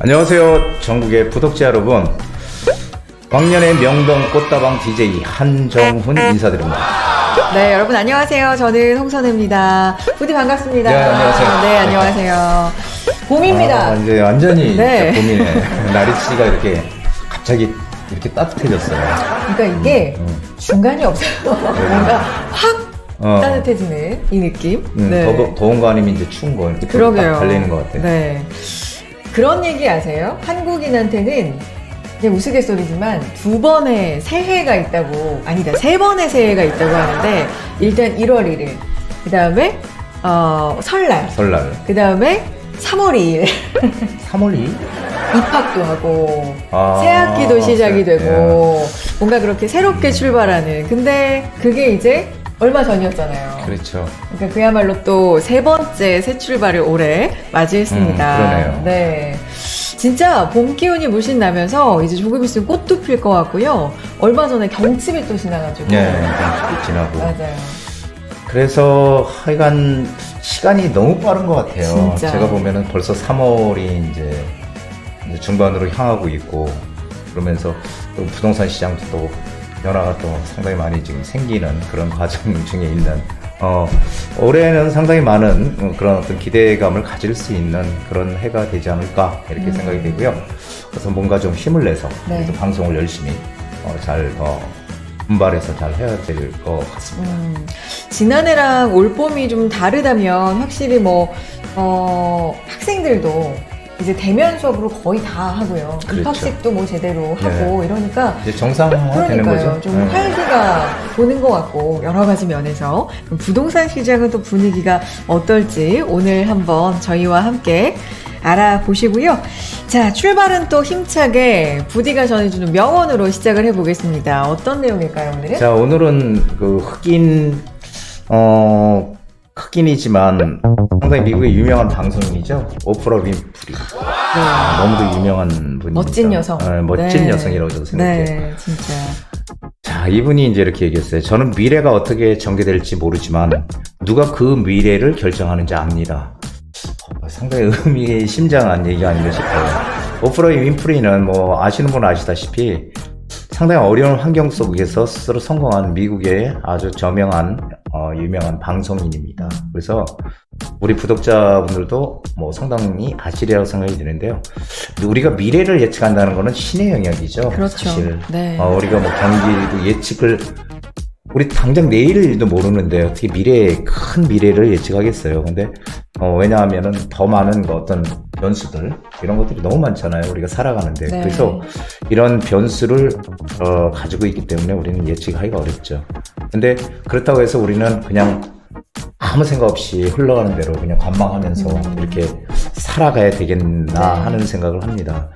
안녕하세요, 전국의 구독자 여러분. 왕년의 명동 꽃다방 DJ 한정훈 인사드립니다. 네, 여러분 안녕하세요. 저는 홍선혜입니다. 부디 반갑습니다. 네, 안녕하세요. 네, 안녕하세요. 봄입니다. 이제 완전히 네. 봄이네. 날씨가 이렇게 갑자기 이렇게 따뜻해졌어요. 그러니까 이게 중간이 없어요. 뭔가 확 어. 따뜻해지는 이 느낌. 네. 더운 거 아니면 이제 추운 거 이렇게 그러게요. 딱 달리는 것 같아요. 네. 그런 얘기 아세요? 한국인한테는 이제 우스갯소리지만 2번의 새해가 있다고, 아니다, 3번의 새해가 있다고 하는데, 일단 1월 1일, 그 다음에 설날, 그 다음에 3월 2일 3월 2일? 입학도 하고 아, 새 학기도 시작이 네. 되고 뭔가 그렇게 새롭게 출발하는, 근데 그게 이제 얼마 전이었잖아요. 그렇죠. 그러니까 그야말로 또 3번째 새 출발을 올해 맞이했습니다. 그러네요. 네. 진짜 봄 기운이 물씬 나면서 이제 조금 있으면 꽃도 필 것 같고요. 얼마 전에 경칩이 또 지나가지고. 네, 경칩이 지나고. 맞아요. 그래서 하여간 시간이 너무 빠른 것 같아요. 진짜. 제가 보면은 벌써 3월이 이제 중반으로 향하고 있고, 그러면서 또 부동산 시장도 또 변화가 또 상당히 많이 지금 생기는 그런 과정 중에 있는, 올해는 상당히 많은 그런 어떤 기대감을 가질 수 있는 그런 해가 되지 않을까 이렇게 생각이 되고요. 그래서 뭔가 좀 힘을 내서 네. 그래도 방송을 열심히 잘 분발해서 잘 해야 될 것 같습니다. 지난해랑 올 봄이 좀 다르다면 확실히 학생들도 이제 대면 수업으로 거의 다 하고요. 그렇죠. 입학식도 뭐 제대로 하고 이러니까 이제 정상화 되는 그러니까요. 거죠. 좀 활기가 도는 것 같고 여러 가지 면에서. 그럼 부동산 시장은 또 분위기가 어떨지 오늘 한번 저희와 함께 알아보시고요. 자, 출발은 또 힘차게 부디가 전해주는 명언으로 시작을 해보겠습니다. 어떤 내용일까요, 오늘은? 자, 오늘은 그 흑인이지만 상당히 미국의 유명한 방송인이죠. 오프라 윈프리. 너무도 유명한 분입니다. 멋진 여성. 멋진 네. 여성이라고 저도 생각해요. 네, 진짜. 자, 이분이 이제 이렇게 얘기했어요. 저는 미래가 어떻게 전개될지 모르지만 누가 그 미래를 결정하는지 압니다. 상당히 의미심장한 얘기가 아닌가 싶어요. 오프라 윈프리는 뭐 아시는 분은 아시다시피 상당히 어려운 환경 속에서 스스로 성공한 미국의 아주 저명한 유명한 방송인입니다. 그래서 우리 구독자분들도 뭐 상당히 아시리라고 생각이 드는데요. 우리가 미래를 예측한다는 것은 신의 영역이죠. 그렇죠. 사실 네. 우리가 뭐 경기도 예측을, 우리 당장 내일도 모르는데 어떻게 큰 미래를 예측하겠어요. 근데 왜냐하면은 더 많은 어떤 변수들, 이런 것들이 너무 많잖아요. 우리가 살아가는데. 네. 그래서 이런 변수를 가지고 있기 때문에 우리는 예측하기가 어렵죠. 근데 그렇다고 해서 우리는 그냥 아무 생각 없이 흘러가는 대로 그냥 관망하면서 이렇게 살아가야 되겠나 하는 생각을 합니다.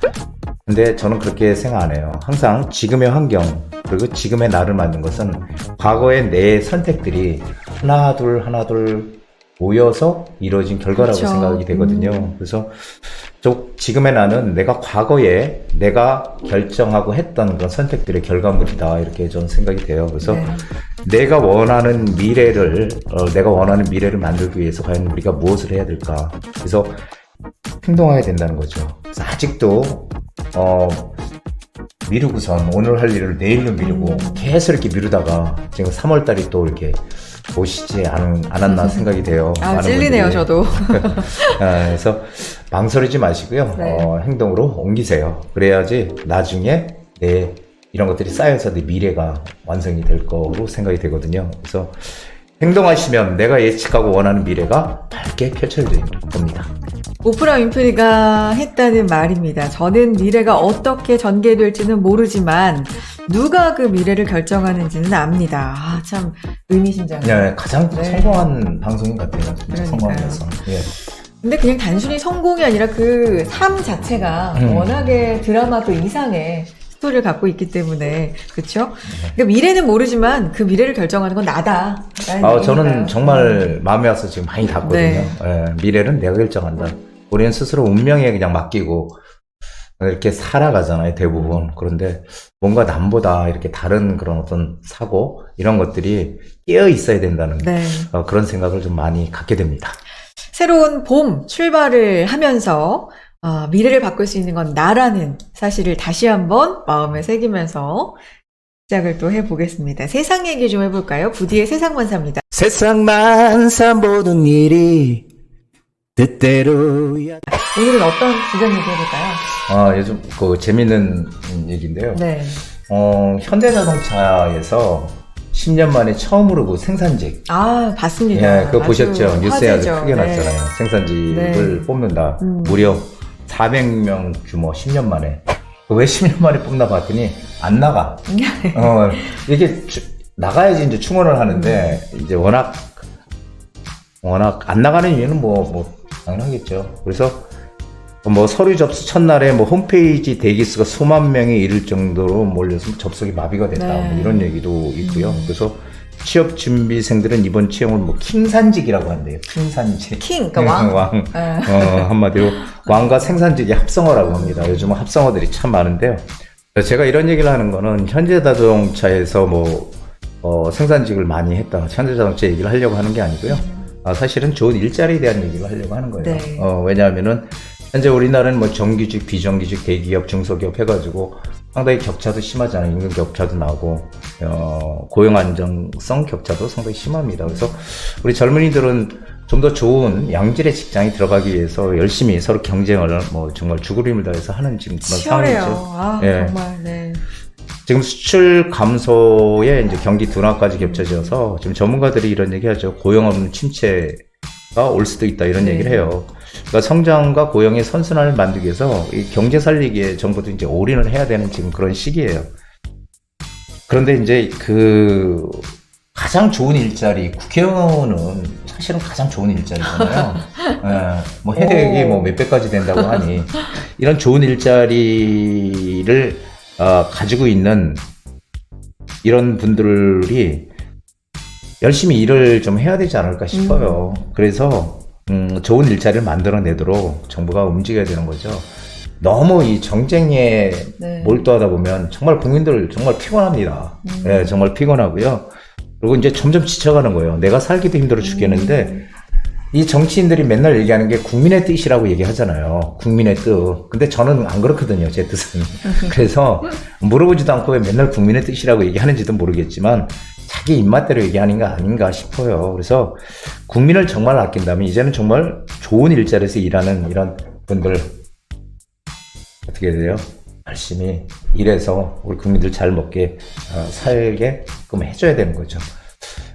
근데 저는 그렇게 생각 안 해요. 항상 지금의 환경, 그리고 지금의 나를 만든 것은 과거의 내 선택들이 하나둘 모여서 이루어진 결과라고 그렇죠. 생각이 되거든요. 그래서 지금의 나는 내가 과거에 내가 결정하고 했던 그런 선택들의 결과물이다, 이렇게 저는 생각이 돼요. 그래서 네. 내가 원하는 미래를 만들기 위해서 과연 우리가 무엇을 해야 될까? 그래서 행동해야 된다는 거죠. 그래서 아직도 미루고선 오늘 할 일을 내일로 미루고 계속 이렇게 미루다가 지금 3월달이 또 이렇게 오시지 않았나 생각이 돼요. 많은 찔리네요, 분들이. 저도. 그래서 망설이지 마시고요. 네. 행동으로 옮기세요. 그래야지 나중에 이런 것들이 쌓여서 내 미래가 완성이 될 거로 생각이 되거든요. 그래서 행동하시면 내가 예측하고 원하는 미래가 밝게 펼쳐질 겁니다. 오프라 윈프리가 했다는 말입니다. 저는 미래가 어떻게 전개될지는 모르지만 누가 그 미래를 결정하는지는 압니다. 아, 참 의미심장해요. 네, 가장 네. 성공한 방송인 같아요. 진짜 그러니까요. 성공하면서. 예. 근데 그냥 단순히 성공이 아니라 그 삶 자체가 워낙에 드라마도 이상의 스토리를 갖고 있기 때문에, 그렇죠? 그러니까 미래는 모르지만 그 미래를 결정하는 건 나다. 저는 정말 마음에 와서 지금 많이 닿거든요. 네. 예, 미래는 내가 결정한다. 우리는 스스로 운명에 그냥 맡기고 이렇게 살아가잖아요, 대부분. 그런데 뭔가 남보다 이렇게 다른 그런 어떤 사고, 이런 것들이 깨어 있어야 된다는 네. 그런 생각을 좀 많이 갖게 됩니다. 새로운 봄 출발을 하면서 미래를 바꿀 수 있는 건 나라는 사실을 다시 한번 마음에 새기면서 시작을 또 해보겠습니다. 세상 얘기 좀 해볼까요? 부디의 세상만사입니다. 세상만사 모든 일이 뜻대로야. 오늘은 어떤 주간 얘기 해볼까요? 요즘 재밌는 얘기인데요. 네. 현대자동차에서 10년 만에 처음으로 생산직. 봤습니다. 예, 그거 보셨죠? 뉴스에 아주 화제죠. 크게 네. 났잖아요. 생산직을 네. 뽑는다. 무려 400명 규모 10년 만에. 왜 10년 만에 뽑나 봤더니 안 나가. 이게 나가야지 이제 충원을 하는데 이제 워낙 안 나가는 이유는 당연하겠죠. 그래서 서류 접수 첫날에 홈페이지 대기 수가 수만 명에 이를 정도로 몰려서 접속이 마비가 됐다. 네. 이런 얘기도 있고요. 그래서 취업 준비생들은 이번 채용을 킹산직이라고 한대요. 킹산직. 그러니까 왕. 한마디로 왕과 생산직이 합성어라고 합니다. 요즘은 합성어들이 참 많은데요. 제가 이런 얘기를 하는 거는 현대자동차에서 생산직을 많이 했다. 현대자동차 얘기를 하려고 하는 게 아니고요. 사실은 좋은 일자리에 대한 얘기를 하려고 하는 거예요. 네. 왜냐하면은 현재 우리나라는 정규직, 비정규직, 대기업, 중소기업 해가지고 상당히 격차도 심하잖아요. 임금 격차도 나고 고용 안정성 격차도 상당히 심합니다. 그래서 우리 젊은이들은 좀 더 좋은 양질의 직장에 들어가기 위해서 열심히 서로 경쟁을 정말 죽을 힘을 다해서 하는 지금 그런 치열해요. 상황이죠. 예. 정말. 네. 지금 수출 감소에 이제 경기 둔화까지 겹쳐져서 지금 전문가들이 이런 얘기하죠. 고용 없는 침체가 올 수도 있다 이런 네. 얘기를 해요. 그러니까 성장과 고용의 선순환을 만들기 위해서 이 경제 살리기에 정부도 이제 올인을 해야 되는 지금 그런 시기예요. 그런데 이제 가장 좋은 일자리, 국회의원은 사실은 가장 좋은 일자리잖아요. 혜택이 몇 배까지 된다고 하니 이런 좋은 일자리를 가지고 있는 이런 분들이 열심히 일을 좀 해야 되지 않을까 싶어요. 그래서 좋은 일자리를 만들어내도록 정부가 움직여야 되는 거죠. 너무 이 정쟁에 네. 몰두하다 보면 정말 국민들 정말 피곤합니다. 네, 정말 피곤하고요. 그리고 이제 점점 지쳐가는 거예요. 내가 살기도 힘들어 죽겠는데 이 정치인들이 맨날 얘기하는 게 국민의 뜻이라고 얘기하잖아요. 국민의 뜻. 근데 저는 안 그렇거든요. 제 뜻은. 그래서 물어보지도 않고 왜 맨날 국민의 뜻이라고 얘기하는지도 모르겠지만 자기 입맛대로 얘기하는 거 아닌가 싶어요. 그래서 국민을 정말 아낀다면 이제는 정말 좋은 일자리에서 일하는 이런 분들 어떻게 돼요? 열심히 일해서 우리 국민들 잘 먹게 살게끔 해줘야 되는 거죠.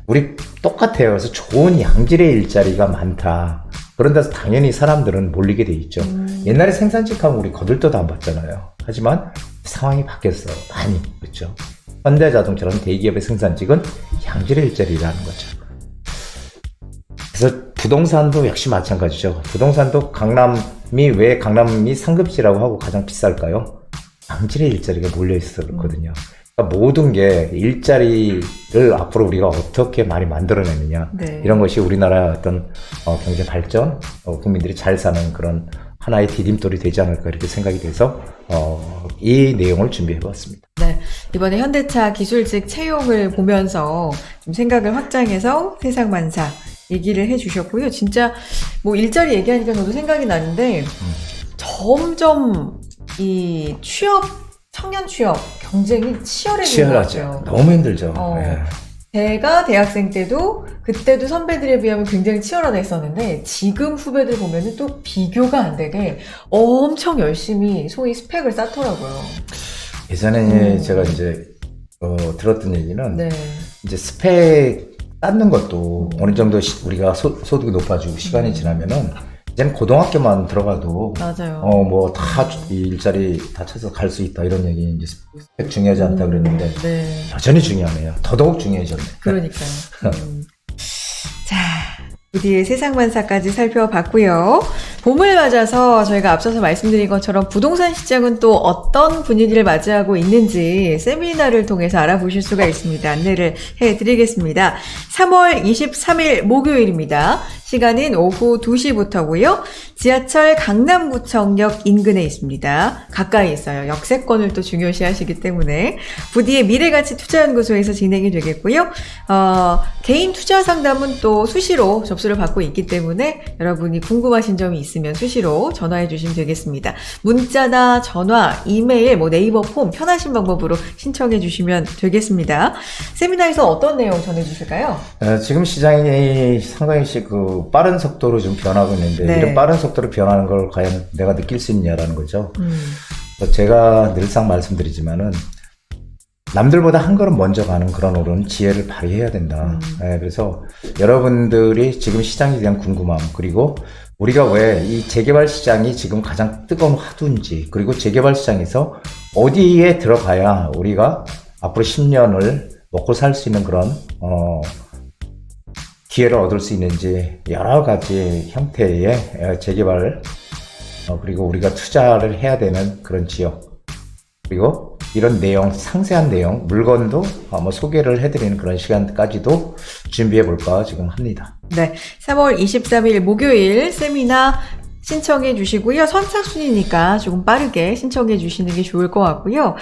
우리 똑같아요. 그래서 좋은 양질의 일자리가 많다. 그런 데서 당연히 사람들은 몰리게 돼 있죠. 옛날에 생산직 하면 우리 거들떠도 안 봤잖아요. 하지만 상황이 바뀌었어요. 많이. 그렇죠. 현대자동차라는 대기업의 생산직은 양질의 일자리라는 거죠. 그래서 부동산도 역시 마찬가지죠. 부동산도 왜 강남이 상급지라고 하고 가장 비쌀까요? 양질의 일자리가 몰려 있었거든요. 그러니까 모든 게 일자리를 앞으로 우리가 어떻게 많이 만들어내느냐. 네. 이런 것이 우리나라의 어떤 경제 발전, 국민들이 잘 사는 그런 하나의 디딤돌이 되지 않을까 이렇게 생각이 돼서 이 내용을 준비해 보았습니다. 네. 이번에 현대차 기술직 채용을 보면서 좀 생각을 확장해서 세상만사 얘기를 해주셨고요. 진짜 일자리 얘기하니까 저도 생각이 나는데 점점 이 청년 취업 경쟁이 치열해지는 것 같아요. 너무 힘들죠. 네. 제가 대학생 때도 그때도 선배들에 비하면 굉장히 치열하다 했었는데 지금 후배들 보면은 또 비교가 안 되게 엄청 열심히 소위 스펙을 쌓더라고요. 예전에 제가 이제 들었던 얘기는 네. 이제 스펙 쌓는 것도 어느 정도 우리가 소득이 높아지고 시간이 지나면은 이제는 고등학교만 들어가도 맞아요. 다 일자리 다 찾아서 갈 수 있다 이런 얘기 이제 스펙 중요하지 않다 그랬는데 네. 여전히 중요하네요. 더더욱 중요해졌네. 그러니까요. 자, 부디의 세상만사까지 살펴봤고요. 봄을 맞아서 저희가 앞서서 말씀드린 것처럼 부동산 시장은 또 어떤 분위기를 맞이하고 있는지 세미나를 통해서 알아보실 수가 있습니다. 안내를 해드리겠습니다. 3월 23일 목요일입니다. 시간은 오후 2시부터고요. 지하철 강남구청역 인근에 있습니다. 가까이 있어요. 역세권을 또 중요시 하시기 때문에 부디의 미래가치 투자연구소에서 진행이 되겠고요. 개인 투자 상담은 또 수시로 접수를 받고 있기 때문에 여러분이 궁금하신 점이 있으면 있으면 수시로 전화해 주시면 되겠습니다. 문자나 전화, 이메일, 네이버 폼 편하신 방법으로 신청해 주시면 되겠습니다. 세미나에서 어떤 내용 전해 주실까요? 지금 시장이 상당히 그 빠른 속도로 좀 변하고 있는데 네. 이런 빠른 속도로 변하는 걸 과연 내가 느낄 수 있냐라는 거죠. 제가 늘상 말씀드리지만은 남들보다 한 걸음 먼저 가는 그런 지혜를 발휘해야 된다. 그래서 여러분들이 지금 시장에 대한 궁금함, 그리고 우리가 왜 이 재개발 시장이 지금 가장 뜨거운 화두인지, 그리고 재개발 시장에서 어디에 들어가야 우리가 앞으로 10년을 먹고 살 수 있는 그런 기회를 얻을 수 있는지 여러 가지 형태의 재개발, 그리고 우리가 투자를 해야 되는 그런 지역, 그리고 이런 내용, 상세한 내용, 물건도 소개를 해드리는 그런 시간까지도 준비해볼까 지금 합니다. 네, 3월 23일 목요일 세미나 신청해 주시고요. 선착순이니까 조금 빠르게 신청해 주시는 게 좋을 것 같고요.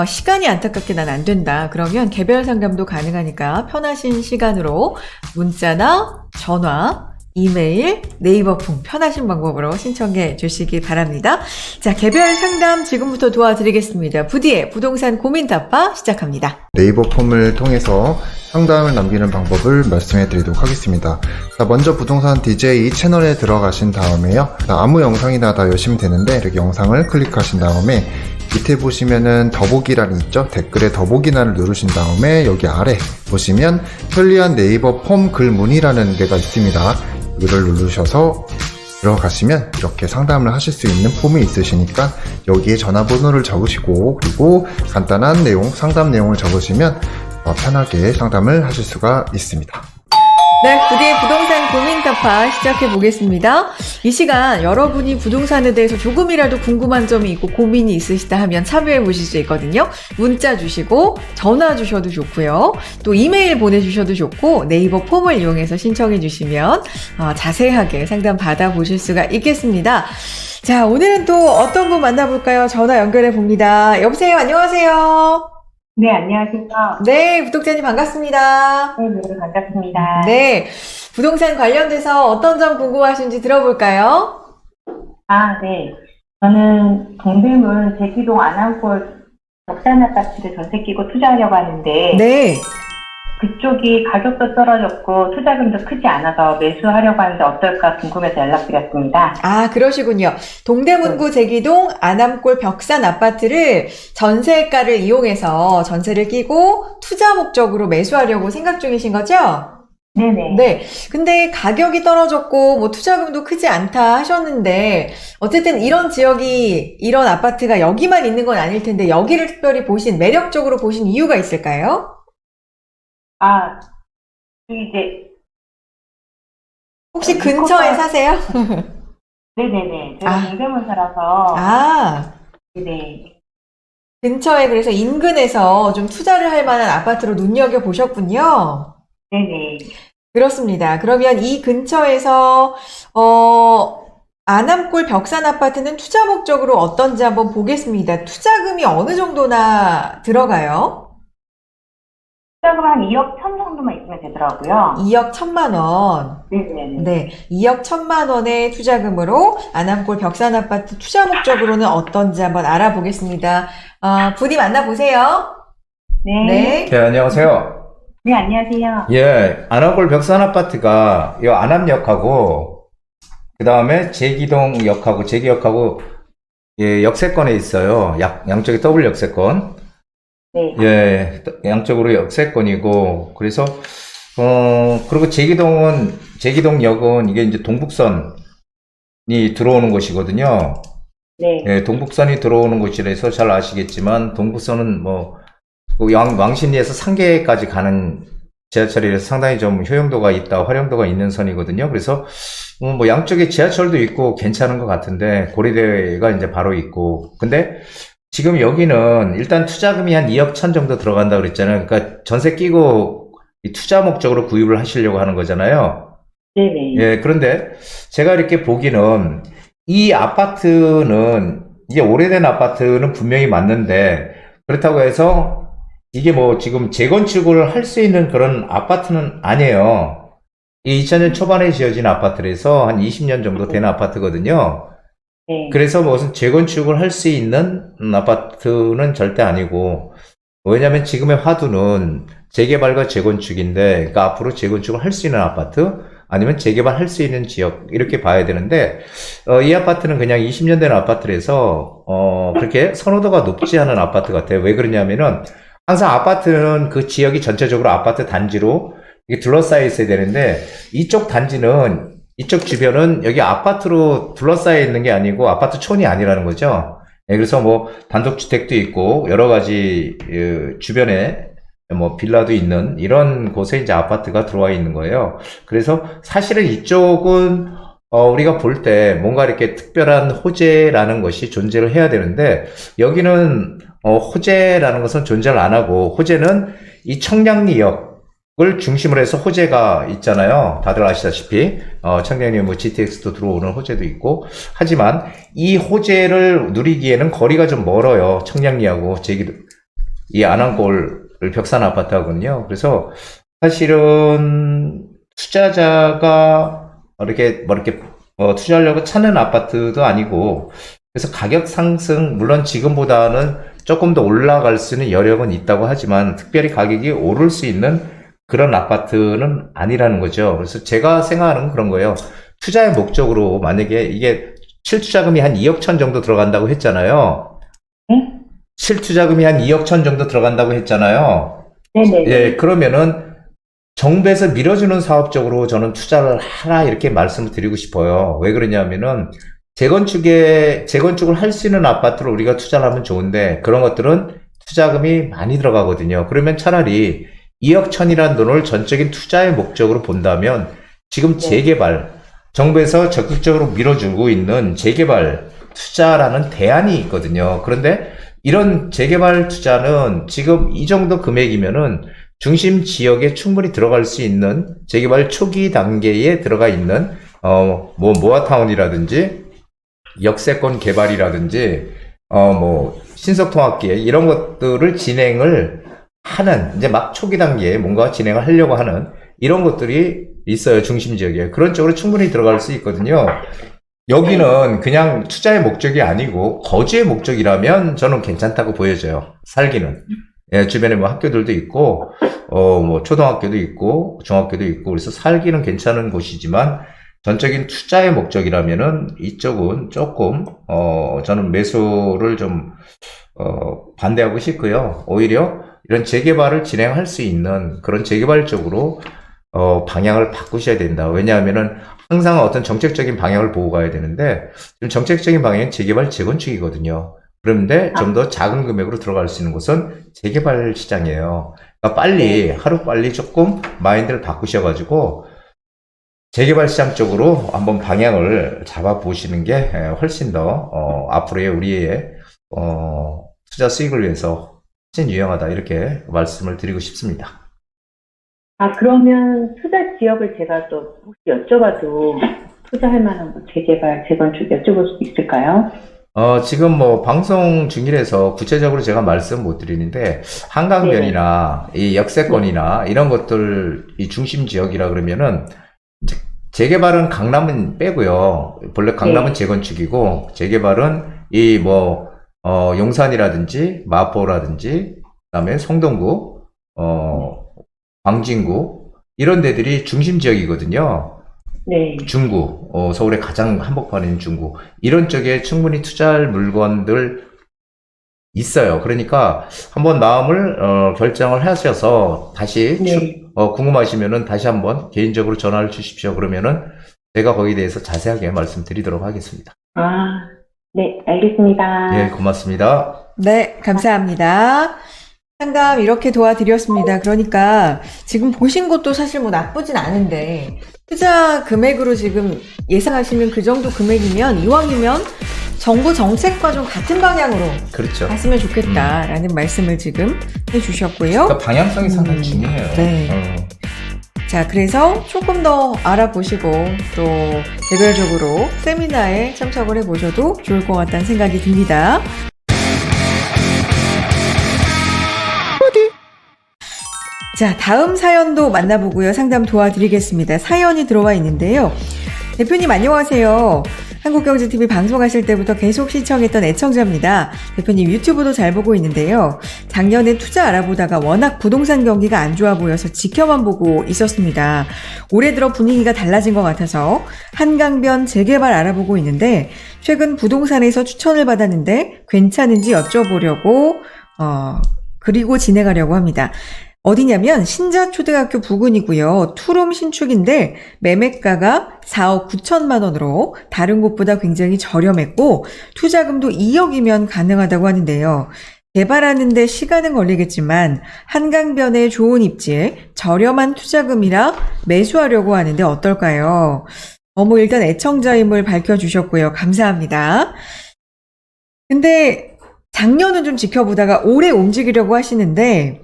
시간이 안타깝게 난 안 된다. 그러면 개별 상담도 가능하니까 편하신 시간으로 문자나 전화, 이메일, 네이버 폼 편하신 방법으로 신청해 주시기 바랍니다. 자, 개별 상담 지금부터 도와드리겠습니다. 부디의 부동산 고민 답파 시작합니다. 네이버 폼을 통해서 상담을 남기는 방법을 말씀해 드리도록 하겠습니다. 자, 먼저 부동산 DJ 채널에 들어가신 다음에요. 아무 영상이나 다 열시면 되는데 이렇게 영상을 클릭하신 다음에 밑에 보시면은 더보기란이 있죠? 댓글에 더보기란을 누르신 다음에 여기 아래 보시면 편리한 네이버 폼 글문이라는 데가 있습니다. 이걸 누르셔서 들어가시면 이렇게 상담을 하실 수 있는 폼이 있으시니까 여기에 전화번호를 적으시고 그리고 간단한 내용, 상담 내용을 적으시면 편하게 상담을 하실 수가 있습니다. 네, 부디의 부동산 고민 답파 시작해 보겠습니다. 이 시간 여러분이 부동산에 대해서 조금이라도 궁금한 점이 있고 고민이 있으시다 하면 참여해 보실 수 있거든요. 문자 주시고 전화 주셔도 좋고요. 또 이메일 보내주셔도 좋고 네이버 폼을 이용해서 신청해 주시면 자세하게 상담 받아보실 수가 있겠습니다. 자, 오늘은 또 어떤 분 만나볼까요? 전화 연결해 봅니다. 여보세요, 안녕하세요. 네, 안녕하세요. 네, 구독자님 반갑습니다. 네, 반갑습니다. 네, 부동산 관련돼서 어떤 점 궁금하신지 들어볼까요? 네. 저는 동대문 제기동 안암골 벽산 아파트를 전세 끼고 투자하려고 하는데, 네. 그쪽이 가격도 떨어졌고 투자금도 크지 않아서 매수하려고 하는데 어떨까 궁금해서 연락드렸습니다. 그러시군요. 동대문구 제기동 안암골 벽산 아파트를 전세가를 이용해서 전세를 끼고 투자 목적으로 매수하려고 생각 중이신 거죠? 네네. 네. 근데 가격이 떨어졌고 투자금도 크지 않다 하셨는데 어쨌든 이런 지역이 이런 아파트가 여기만 있는 건 아닐 텐데 여기를 특별히 매력적으로 보신 이유가 있을까요? 이제 혹시 근처에 사세요? 네네네. 제가 동대문 살아서 네네. 근처에 그래서 인근에서 좀 투자를 할 만한 아파트로 눈여겨보셨군요. 네네. 그렇습니다. 그러면 이 근처에서 안암골 벽산 아파트는 투자 목적으로 어떤지 한번 보겠습니다. 투자금이 어느 정도나 들어가요? 투자금 한 2억 1천 정도만 있으면 되더라고요. 2억 1천만 원. 네네네. 네, 2억 1천만 원의 투자금으로 안암골 벽산 아파트 투자 목적으로는 어떤지 한번 알아보겠습니다. 부디 만나보세요. 네. 네, 안녕하세요. 네, 안녕하세요. 예, 안암골 벽산 아파트가 이 안암역하고 그 다음에 제기동역하고 제기역하고 역세권에 있어요. 양쪽에 더블 역세권. 네. 예, 양쪽으로 역세권이고, 그래서, 그리고 제기동역은 이게 이제 동북선이 들어오는 곳이거든요. 네. 예, 동북선이 들어오는 곳이라서 잘 아시겠지만, 동북선은 왕십리에서 상계까지 가는 지하철이라서 상당히 좀 효용도가 있다, 활용도가 있는 선이거든요. 그래서, 양쪽에 지하철도 있고 괜찮은 것 같은데, 고려대가 이제 바로 있고, 근데, 지금 여기는 일단 투자금이 한 2억 1천 정도 들어간다고 그랬잖아요. 그러니까 전세 끼고 투자 목적으로 구입을 하시려고 하는 거잖아요. 네네. 예, 그런데 제가 이렇게 보기는 이 아파트는 이게 오래된 아파트는 분명히 맞는데 그렇다고 해서 이게 지금 재건축을 할 수 있는 그런 아파트는 아니에요. 이 2000년 초반에 지어진 아파트라서 한 20년 정도 된 아파트거든요. 네. 그래서 무슨 재건축을 할 수 있는 아파트는 절대 아니고, 왜냐면 지금의 화두는 재개발과 재건축인데, 그러니까 앞으로 재건축을 할 수 있는 아파트, 아니면 재개발할 수 있는 지역, 이렇게 봐야 되는데, 이 아파트는 그냥 20년 된 아파트라서, 그렇게 선호도가 높지 않은 아파트 같아요. 왜 그러냐면은, 항상 아파트는 그 지역이 전체적으로 아파트 단지로 이게 둘러싸여 있어야 되는데, 이쪽 단지는 이쪽 주변은 여기 아파트로 둘러싸여 있는 게 아니고 아파트촌이 아니라는 거죠. 예, 그래서 뭐 단독주택도 있고 여러 가지 주변에 뭐 빌라도 있는 이런 곳에 이제 아파트가 들어와 있는 거예요. 그래서 사실은 이쪽은 우리가 볼 때 뭔가 이렇게 특별한 호재라는 것이 존재를 해야 되는데 여기는 호재라는 것은 존재를 안 하고 호재는 이 청량리역 을 중심으로 해서 호재가 있잖아요. 다들 아시다시피 청량리 뭐 GTX도 들어오는 호재도 있고 하지만 이 호재를 누리기에는 거리가 좀 멀어요. 청량리하고 이 안암골 벽산 아파트하고는요. 그래서 사실은 투자자가 이렇게 투자하려고 찾는 아파트도 아니고 그래서 가격 상승 물론 지금보다는 조금 더 올라갈 수 있는 여력은 있다고 하지만 특별히 가격이 오를 수 있는 그런 아파트는 아니라는 거죠. 그래서 제가 생각하는 그런 거예요. 투자의 목적으로 만약에 이게 실투자금이 한 2억 천 정도 들어간다고 했잖아요. 네? 실투자금이 한 2억 천 정도 들어간다고 했잖아요. 네네. 예, 그러면은 정부에서 밀어주는 사업적으로 저는 투자를 하라 이렇게 말씀을 드리고 싶어요. 왜 그러냐면은 재건축을 할 수 있는 아파트를 우리가 투자를 하면 좋은데 그런 것들은 투자금이 많이 들어가거든요. 그러면 차라리 2억 천이라는 돈을 전적인 투자의 목적으로 본다면 지금 재개발, 정부에서 적극적으로 밀어주고 있는 재개발 투자라는 대안이 있거든요. 그런데 이런 재개발 투자는 지금 이 정도 금액이면은 중심 지역에 충분히 들어갈 수 있는 재개발 초기 단계에 들어가 있는 뭐 모아타운이라든지 역세권 개발이라든지 뭐 신석통합기획 이런 것들을 진행을 하는 이제 막 초기 단계에 뭔가 진행을 하려고 하는 이런 것들이 있어요. 중심 지역에 그런 쪽으로 충분히 들어갈 수 있거든요. 여기는 그냥 투자의 목적이 아니고 거주의 목적이라면 저는 괜찮다고 보여져요. 살기는. 예, 주변에 뭐 학교들도 있고 뭐 초등학교도 있고 중학교도 있고 그래서 살기는 괜찮은 곳이지만 전적인 투자의 목적이라면은 이쪽은 조금 저는 매수를 좀 반대하고 싶고요. 오히려 이런 재개발을 진행할 수 있는 그런 재개발 쪽으로 방향을 바꾸셔야 된다. 왜냐하면은 항상 어떤 정책적인 방향을 보고 가야 되는데 지금 정책적인 방향은 재개발 재건축이거든요. 그런데 좀 더 작은 금액으로 들어갈 수 있는 곳은 재개발 시장이에요. 그러니까 빨리 하루빨리 조금 마인드를 바꾸셔가지고 재개발 시장 쪽으로 한번 방향을 잡아보시는 게 훨씬 더 앞으로의 우리의 투자 수익을 위해서 훨씬 유용하다 이렇게 말씀을 드리고 싶습니다. 아, 그러면 투자 지역을 제가 또 혹시 여쭤봐도 투자할 만한 뭐 재개발, 재건축 여쭤볼 수 있을까요? 지금 뭐 방송 중이라서 구체적으로 제가 말씀 못 드리는데 한강변이나 이 역세권이나 이런 것들 이 중심 지역이라 그러면은 이제 재개발은 강남은 빼고요. 본래 강남은 재건축이고 재개발은 이 뭐 용산이라든지 마포라든지 그다음에 성동구 광진구 이런 데들이 중심 지역이거든요. 네. 중구, 서울의 가장 한복판에 있는 중구 이런 쪽에 충분히 투자할 물건들 있어요. 그러니까 한번 마음을 결정을 하셔서 다시 네. 궁금하시면은 다시 한번 개인적으로 전화를 주십시오. 그러면은 제가 거기에 대해서 자세하게 말씀드리도록 하겠습니다. 아, 네, 알겠습니다. 예, 고맙습니다. 네, 감사합니다. 상담 이렇게 도와드렸습니다. 그러니까 지금 보신 것도 사실 뭐 나쁘진 않은데 투자 금액으로 지금 예상하시는 그 정도 금액이면 이왕이면 정부 정책과 좀 같은 방향으로 그렇죠. 갔으면 좋겠다라는 말씀을 지금 해주셨고요. 그러니까 방향성이 상당히 중요해요. 네. 자, 그래서 조금 더 알아보시고 또 개별적으로 세미나에 참석을 해보셔도 좋을 것 같다는 생각이 듭니다. 자, 다음 사연도 만나보고요. 상담 도와드리겠습니다. 사연이 들어와 있는데요. 대표님 안녕하세요. 한국경제TV 방송하실 때부터 계속 시청했던 애청자입니다. 대표님 유튜브도 잘 보고 있는데요. 작년에 투자 알아보다가 워낙 부동산 경기가 안 좋아 보여서 지켜만 보고 있었습니다. 올해 들어 분위기가 달라진 것 같아서 한강변 재개발 알아보고 있는데 최근 부동산에서 추천을 받았는데 괜찮은지 여쭤보려고 그리고 진행하려고 합니다. 어디냐면 신자초등학교 부근이고요. 투룸 신축인데 매매가가 4억 9천만 원으로 다른 곳보다 굉장히 저렴했고 투자금도 2억이면 가능하다고 하는데요. 개발하는데 시간은 걸리겠지만 한강변에 좋은 입지에 저렴한 투자금이라 매수하려고 하는데 어떨까요? 일단 애청자임을 밝혀주셨고요. 감사합니다. 근데 작년은 좀 지켜보다가 올해 움직이려고 하시는데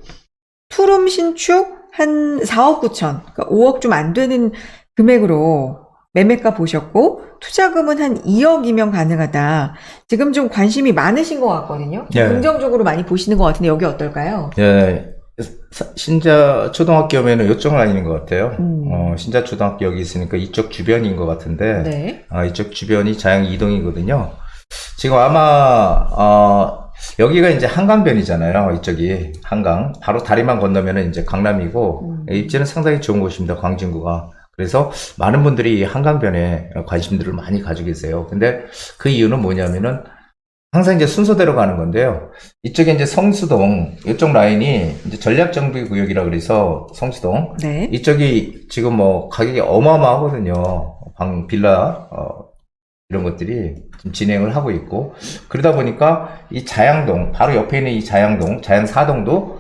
투룸 신축 한 4억 9천, 그러니까 5억 좀 안 되는 금액으로 매매가 보셨고 투자금은 한 2억이면 가능하다. 지금 좀 관심이 많으신 것 같거든요. 네. 긍정적으로 많이 보시는 것 같은데 여기 어떨까요? 예, 신자 초등학교면은 이쪽 라인인 것 같아요. 신자 초등학교 여기 있으니까 이쪽 주변인 것 같은데, 네. 이쪽 주변이 자양 이동이거든요. 지금 아마, 여기가 이제 한강변이잖아요. 이쪽이 한강. 바로 다리만 건너면은 이제 강남이고, 입지는 상당히 좋은 곳입니다. 광진구가. 그래서 많은 분들이 한강변에 관심들을 많이 가지고 계세요. 근데 그 이유는 뭐냐면은 항상 이제 순서대로 가는 건데요. 이쪽에 이제 성수동, 이쪽 라인이 이제 전략정비구역이라 그래서 성수동. 네. 이쪽이 지금 뭐 가격이 어마어마하거든요. 빌라, 이런 것들이 지금 진행을 하고 있고. 그러다 보니까 이 자양동, 바로 옆에 있는 이 자양동, 자양4동도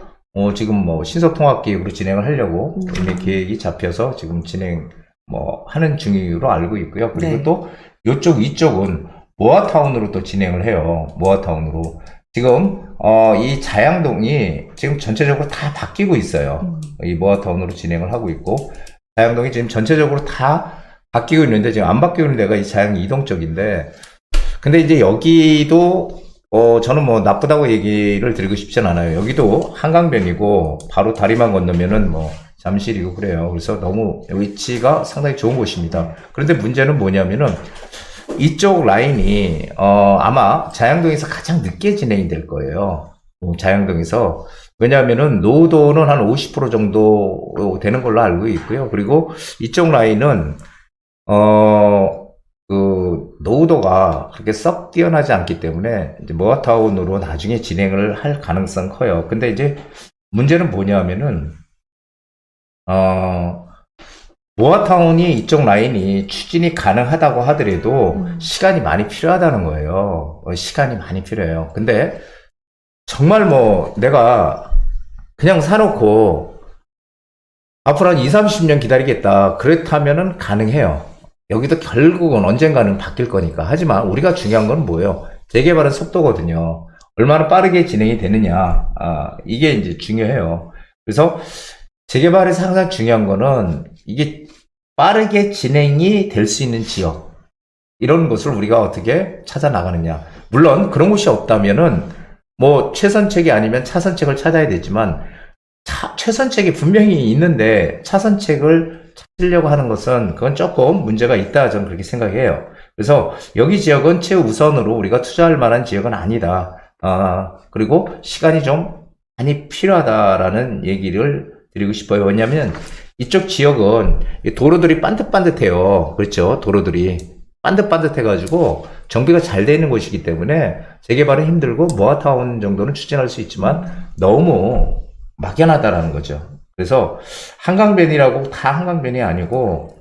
지금 뭐 신속통합계획으로 진행을 하려고 이미 계획이 잡혀서 지금 하는 중으로 알고 있고요. 그리고 네. 또 이쪽은 모아타운으로 또 진행을 해요. 모아타운으로. 지금, 이 자양동이 지금 전체적으로 다 바뀌고 있어요. 이 모아타운으로 진행을 하고 있고, 자양동이 지금 전체적으로 다 바뀌고 있는데, 지금 안 바뀌고 있는 데가 이 자양 이동 쪽인데, 근데 이제 여기도, 저는 뭐 나쁘다고 얘기를 드리고 싶진 않아요. 여기도 한강변이고, 바로 다리만 건너면은 뭐 잠실이고 그래요. 그래서 너무 위치가 상당히 좋은 곳입니다. 그런데 문제는 뭐냐면은, 이쪽 라인이 아마 자양동에서 가장 늦게 진행이 될 거예요. 자양동에서. 왜냐하면은 노후도는 한 50% 정도 되는 걸로 알고 있고요. 그리고 이쪽 라인은 노후도가 그렇게 썩 뛰어나지 않기 때문에 이제 모아타운으로 나중에 진행을 할 가능성 커요. 근데 이제 문제는 뭐냐면은 모아타운이 이쪽 라인이 추진이 가능하다고 하더라도 시간이 많이 필요하다는 거예요. 시간이 많이 필요해요. 근데 정말 뭐 내가 그냥 사놓고 앞으로 한 20, 30년 기다리겠다. 그렇다면은 가능해요. 여기도 결국은 언젠가는 바뀔 거니까. 하지만 우리가 중요한 건 뭐예요? 재개발은 속도거든요. 얼마나 빠르게 진행이 되느냐. 이게 이제 중요해요. 그래서 재개발에서 항상 중요한 거는 이게 빠르게 진행이 될 수 있는 지역, 이런 것을 우리가 어떻게 찾아 나가느냐. 물론 그런 곳이 없다면은 뭐 최선책이 아니면 차선책을 찾아야 되지만 최선책이 분명히 있는데 차선책을 찾으려고 하는 것은 그건 조금 문제가 있다, 저는 그렇게 생각해요. 그래서 여기 지역은 최우선으로 우리가 투자할 만한 지역은 아니다. 그리고 시간이 좀 많이 필요하다라는 얘기를 드리고 싶어요. 왜냐하면 이쪽 지역은 도로들이 반듯반듯해요. 그렇죠? 도로들이 반듯반듯해가지고 정비가 잘 되어 있는 곳이기 때문에 재개발은 힘들고 모아타운 정도는 추진할 수 있지만 너무 막연하다라는 거죠. 그래서 한강변이라고 다 한강변이 아니고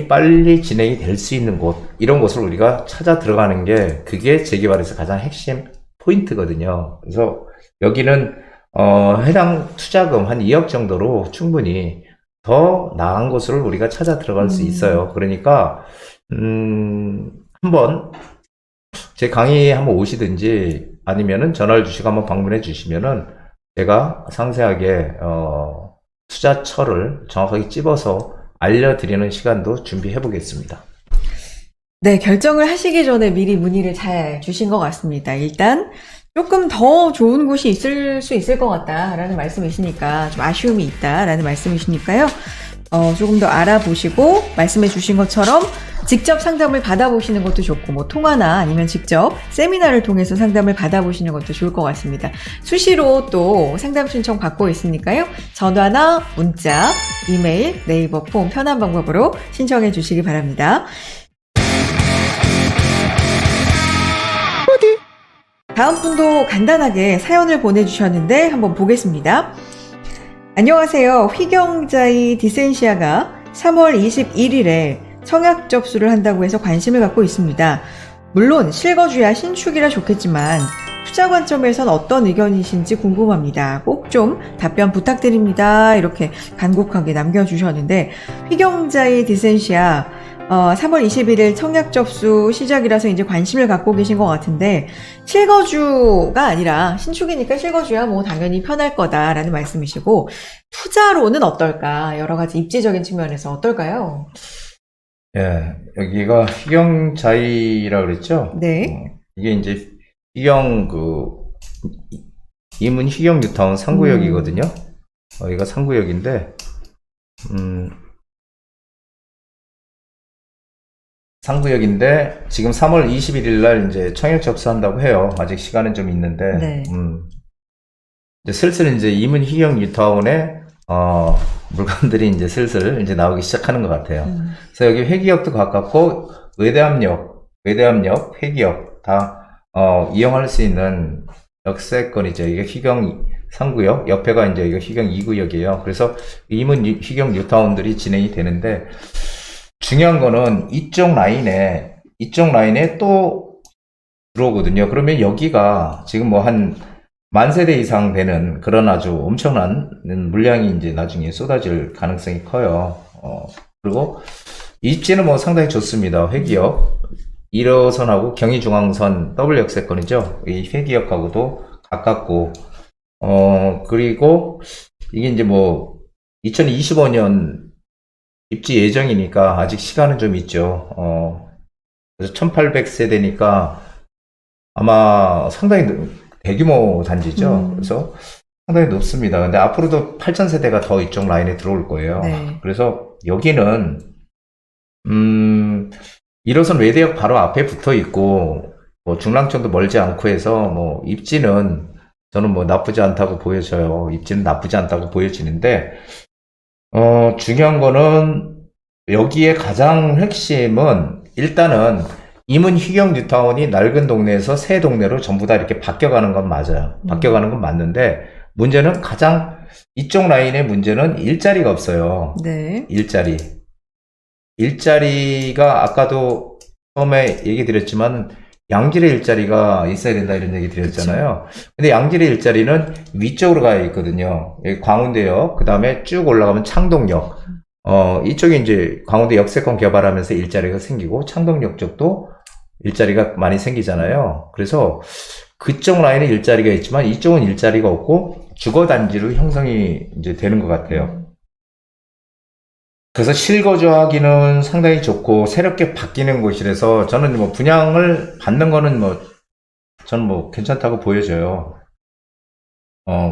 빨리 진행이 될 수 있는 곳, 이런 곳을 우리가 찾아 들어가는 게 그게 재개발에서 가장 핵심 포인트거든요. 그래서 여기는 해당 투자금 한 2억 정도로 충분히 더 나은 곳을 우리가 찾아 들어갈 수 있어요. 그러니까 한번 제 강의 한번 오시든지 아니면은 전화를 주시고 한번 방문해 주시면은 제가 상세하게 투자처를 정확하게 찝어서 알려드리는 시간도 준비해 보겠습니다. 네, 결정을 하시기 전에 미리 문의를 잘 주신 것 같습니다. 일단 조금 더 좋은 곳이 있을 수 있을 것 같다라는 말씀이시니까 좀 아쉬움이 있다라는 말씀이시니까요. 조금 더 알아보시고 말씀해 주신 것처럼 직접 상담을 받아보시는 것도 좋고 뭐 통화나 아니면 직접 세미나를 통해서 상담을 받아보시는 것도 좋을 것 같습니다. 수시로 또 상담 신청 받고 있으니까요. 전화나 문자, 이메일, 네이버 폼 편한 방법으로 신청해 주시기 바랍니다. 다음 분도 간단하게 사연을 보내주셨는데 한번 보겠습니다. 안녕하세요. 휘경자의 디센시아가 3월 21일에 청약 접수를 한다고 해서 관심을 갖고 있습니다. 물론 실거주야 신축이라 좋겠지만 투자 관점에선 어떤 의견이신지 궁금합니다. 꼭 좀 답변 부탁드립니다. 이렇게 간곡하게 남겨주셨는데 휘경자의 디센시아 3월 21일 청약 접수 시작이라서 이제 관심을 갖고 계신 것 같은데 실거주가 아니라 신축이니까 실거주야 뭐 당연히 편할 거다라는 말씀이시고 투자로는 어떨까? 여러 가지 입지적인 측면에서 어떨까요? 예, 여기가 휘경자이라 그랬죠? 네. 이게 이제 이문 휘경 뉴타운 3구역이거든요. 여기가 3구역인데, 3구역인데, 지금 3월 21일 날 이제 청약 접수한다고 해요. 아직 시간은 좀 있는데, 네. 이제 슬슬 이제 이문 휘경 뉴타운에, 물건들이 이제 슬슬 이제 나오기 시작하는 것 같아요. 그래서 여기 회기역도 가깝고, 외대암역, 회기역 다, 이용할 수 있는 역세권이죠. 이게 휘경 3구역, 옆에가 이제 이거 휘경 2구역이에요. 그래서 이문 휘경 뉴타운들이 진행이 되는데, 중요한 거는 이쪽 라인에 또 들어오거든요. 그러면 여기가 지금 뭐 한 10,000세대 이상 되는 그런 아주 엄청난 물량이 이제 나중에 쏟아질 가능성이 커요. 그리고 입지는 뭐 상당히 좋습니다. 회기역 1호선하고 경의중앙선 더블 역세권이죠. 이 회기역하고도 가깝고, 그리고 이게 이제 뭐 2025년 입지 예정이니까 아직 시간은 좀 있죠. 그래서 1800세대니까 아마 상당히 대규모 단지죠. 그래서 상당히 높습니다. 근데 앞으로도 8000세대가 더 이쪽 라인에 들어올 거예요. 네. 그래서 여기는 1호선 외대역 바로 앞에 붙어 있고 뭐 중랑천도 멀지 않고 해서 뭐 입지는 저는 뭐 나쁘지 않다고 보여져요. 입지는 나쁘지 않다고 보여지는데 중요한 거는 여기에 가장 핵심은 일단은 이문 휘경 뉴타운이 낡은 동네에서 새 동네로 전부 다 이렇게 바뀌어가는 건 맞아요. 바뀌어가는 건 맞는데 문제는 이쪽 라인의 문제는 일자리가 없어요. 네. 일자리가 아까도 처음에 얘기 드렸지만 양질의 일자리가 있어야 된다 이런 얘기 드렸잖아요. 근데 양질의 일자리는 위쪽으로 가 있거든요. 여기 광운대역, 그 다음에 쭉 올라가면 창동역. 이쪽에 이제 광운대 역세권 개발하면서 일자리가 생기고 창동역 쪽도 일자리가 많이 생기잖아요. 그래서 그쪽 라인에 일자리가 있지만 이쪽은 일자리가 없고 주거단지로 형성이 이제 되는 것 같아요. 그래서 실거주하기는 상당히 좋고 새롭게 바뀌는 곳이라서 저는 뭐 분양을 받는 거는 저는 뭐 괜찮다고 보여져요.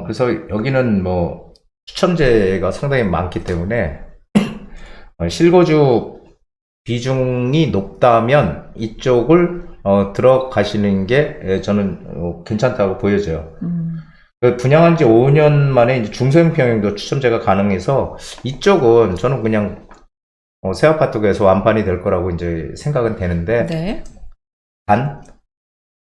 그래서 여기는 뭐 추첨제가 상당히 많기 때문에 실거주 비중이 높다면 이쪽을 들어가시는 게 저는 괜찮다고 보여져요. 분양한 지 5년 만에 이제 중소형 평형도 추첨제가 가능해서 이쪽은 저는 그냥 새 아파트에서 완판이 될 거라고 이제 생각은 되는데 네. 단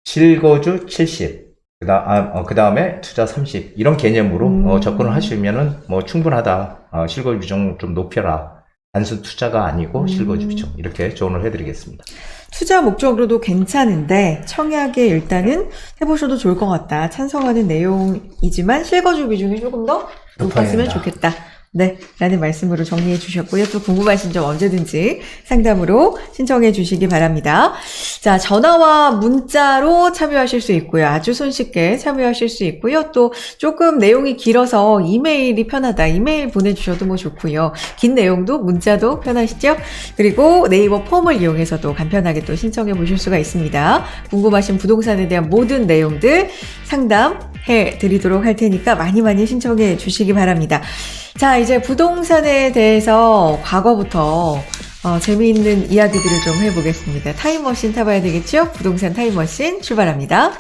실거주 70, 그 다음에 투자 30 이런 개념으로 접근을 하시면은 뭐 충분하다. 실거주 비중 좀 높여라. 단순 투자가 아니고 실거주 비중 이렇게 조언을 해드리겠습니다. 투자 목적으로도 괜찮은데 청약에 일단은 해보셔도 좋을 것 같다. 찬성하는 내용이지만 실거주 비중이 조금 더 높았으면 된다. 좋겠다. 네, 라는 말씀으로 정리해 주셨고요. 또 궁금하신 점 언제든지 상담으로 신청해 주시기 바랍니다. 자, 전화와 문자로 참여하실 수 있고요. 아주 손쉽게 참여하실 수 있고요. 또 조금 내용이 길어서 이메일이 편하다. 이메일 보내주셔도 뭐 좋고요. 긴 내용도 문자도 편하시죠? 그리고 네이버 폼을 이용해서도 간편하게 또 신청해 보실 수가 있습니다. 궁금하신 부동산에 대한 모든 내용들 상담해 드리도록 할 테니까 많이 신청해 주시기 바랍니다. 자, 이제 부동산에 대해서 과거부터 재미있는 이야기들을 좀 해보겠습니다. 타임머신 타봐야 되겠죠? 부동산 타임머신 출발합니다.